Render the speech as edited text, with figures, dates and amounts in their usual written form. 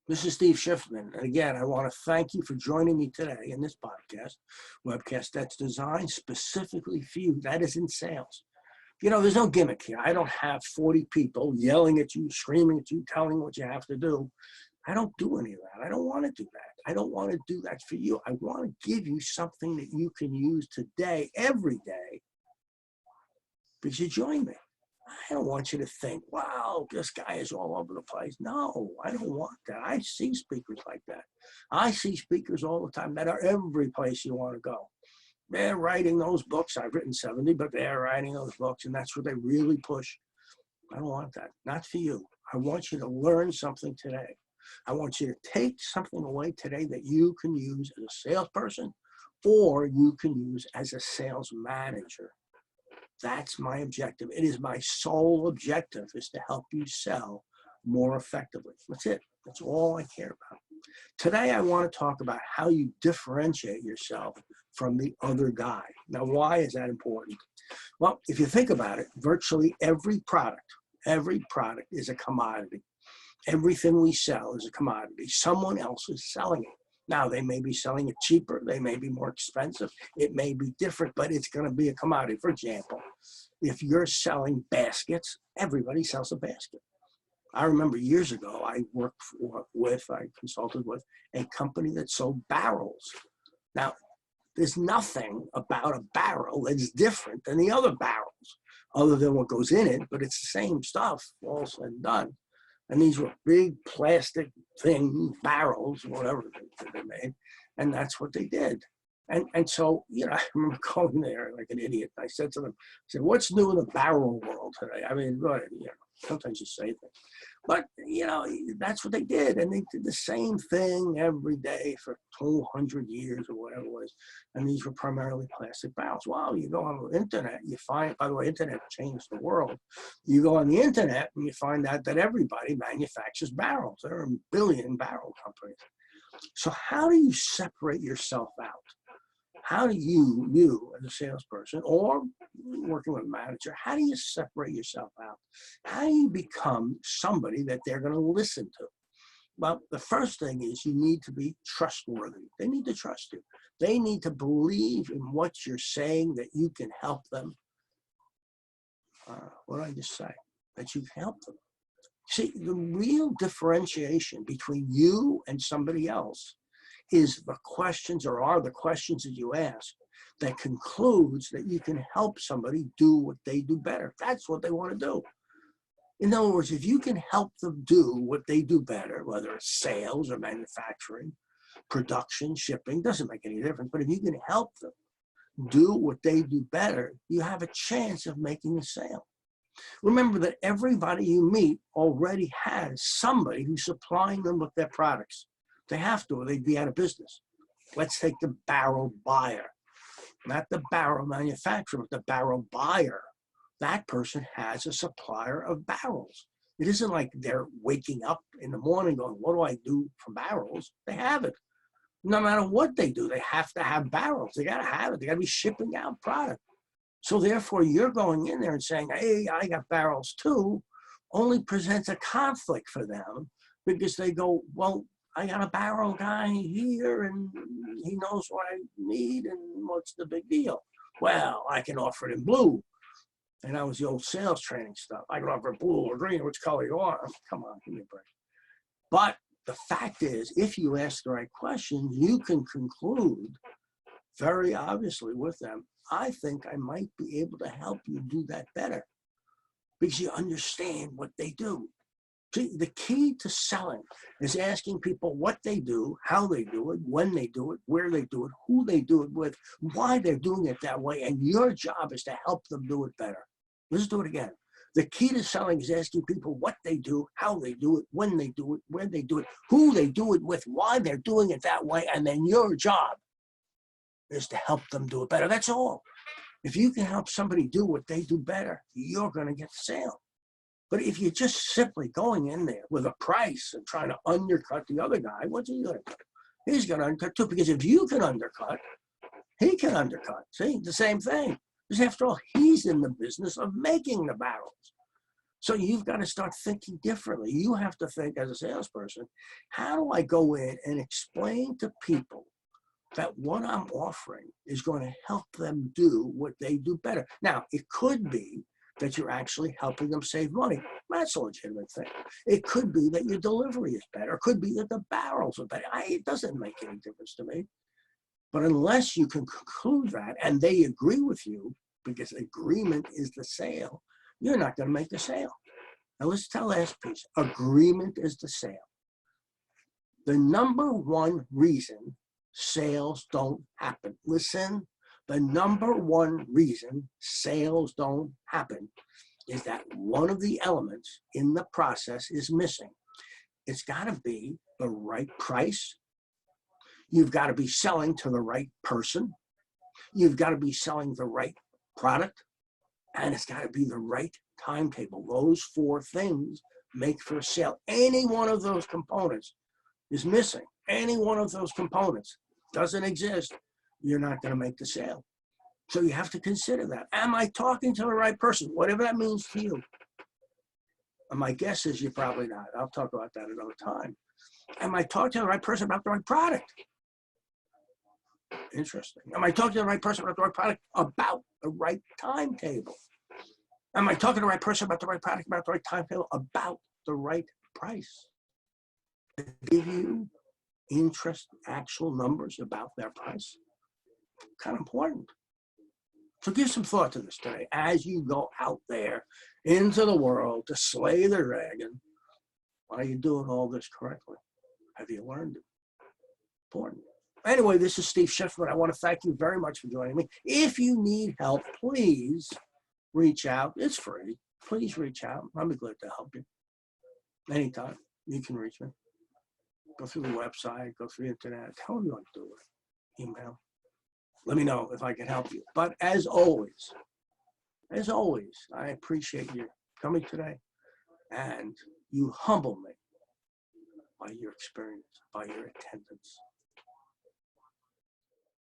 This is Steve Schiffman. And again, I want to thank you for joining me today in this webcast that's designed specifically for you. That is in sales. You know, there's no gimmick here. I don't have 40 people yelling at you, screaming at you, telling you what you have to do. I don't do any of that. I don't want to do that. I don't want to do that for you. I want to give you something that you can use today, every day, because you join me. I don't want you to think, wow, this guy is all over the place. No, I don't want that. I see speakers like that. I see speakers all the time that are every place you want to go. They're writing those books. I've written 70, but they're writing those books, and that's what they really push. I don't want that. Not for you. I want you to learn something today. I want you to take something away today that you can use as a salesperson or you can use as a sales manager. That's my objective. It is my sole objective, is to help you sell more effectively. That's it. That's all I care about. Today, I want to talk about how you differentiate yourself from the other guy. Now, why is that important? Well, if you think about it, virtually every product is a commodity. Everything we sell is a commodity. Someone else is selling it. Now, they may be selling it cheaper. They may be more expensive. It may be different, but it's going to be a commodity. For example, if you're selling baskets, everybody sells a basket. I remember years ago, I consulted with a company that sold barrels. Now, there's nothing about a barrel that's different than the other barrels, other than what goes in it, but it's the same stuff, all said and done. And these were big plastic things, barrels, whatever they made, and that's what they did. And so, you know, I remember going there like an idiot. I said to them, I said, what's new in the barrel world today? I mean, go ahead, you know, sometimes you say things. But, you know, that's what they did. And they did the same thing every day for 200 years or whatever it was. And these were primarily plastic barrels. Well, you go on the internet, you find, by the way, internet changed the world. You go on the internet and you find out that everybody manufactures barrels. There are a billion barrel companies. So how do you separate yourself out? How do you as a salesperson or working with a manager, how do you separate yourself out? How do you become somebody that they're going to listen to? Well, the first thing is you need to be trustworthy. They need to trust you. They need to believe in what you're saying, that you can help them. What did I just say? That you can help them. See, the real differentiation between you and somebody else is the questions, or are the questions that you ask, that concludes that you can help somebody do what they do better. That's what they want to do. In other words, if you can help them do what they do better, whether it's sales or manufacturing, production, shipping, doesn't make any difference. But if you can help them do what they do better, you have a chance of making a sale. Remember that everybody you meet already has somebody who's supplying them with their products. They have to, or they'd be out of business. Let's take the barrel buyer, not the barrel manufacturer, but the barrel buyer. That person has a supplier of barrels. It isn't like they're waking up in the morning going, what do I do for barrels? They have it. No matter what they do, they have to have barrels. They got to have it. They got to be shipping out product. So therefore, you're going in there and saying, hey, I got barrels too, only presents a conflict for them, because they go, well, I got a barrel guy here and he knows what I need, and what's the big deal? Well, I can offer it in blue. And that was the old sales training stuff. I can offer blue or green, which color you want. Come on, give me a break. But the fact is, if you ask the right questions, you can conclude very obviously with them, I think I might be able to help you do that better, because you understand what they do. See, the key to selling is asking people what they do, how they do it, when they do it, where they do it, who they do it with, why they're doing it that way, and your job is to help them do it better. Let's do it again. The key to selling is asking people what they do, how they do it, when they do it, where they do it, who they do it with, why they're doing it that way, and then your job is to help them do it better. That's all. If you can help somebody do what they do better, you're going to get the sale. But if you're just simply going in there with a price and trying to undercut the other guy, what's he going to do? He's going to undercut too, because if you can undercut, he can undercut. See, the same thing. Because after all, he's in the business of making the barrels. So you've got to start thinking differently. You have to think as a salesperson, how do I go in and explain to people that what I'm offering is going to help them do what they do better? Now, it could be that you're actually helping them save money. That's a legitimate thing. It could be that your delivery is better. It could be that the barrels are better. It doesn't make any difference to me. But unless you can conclude that and they agree with you, because agreement is the sale, you're not going to make the sale. Now let's tell the last piece. Agreement is the sale. The number one reason sales don't happen. Listen, the number one reason sales don't happen is that one of the elements in the process is missing. It's got to be the right price. You've got to be selling to the right person. You've got to be selling the right product. And it's got to be the right timetable. Those four things make for a sale. Any one of those components is missing. Any one of those components doesn't exist, you're not going to make the sale. So you have to consider that. Am I talking to the right person? Whatever that means to you. And my guess is you're probably not. I'll talk about that another time. Am I talking to the right person about the right product? Interesting. Am I talking to the right person about the right product? About the right timetable? Am I talking to the right person about the right product, about the right timetable, about the right price? Give you actual numbers about their price. Kind of important. So give some thought to this today as you go out there into the world to slay the dragon. Are you doing all this correctly? Have you learned it? Important. Anyway, this is Steve Schiffman. I want to thank you very much for joining me. If you need help, please reach out. It's free. Please reach out. I'll be glad to help you. Anytime you can reach me. Go through the website, go through the internet, however you want to do it. Email. Let me know if I can help you. But as always, I appreciate you coming today, and you humble me by your experience, by your attendance.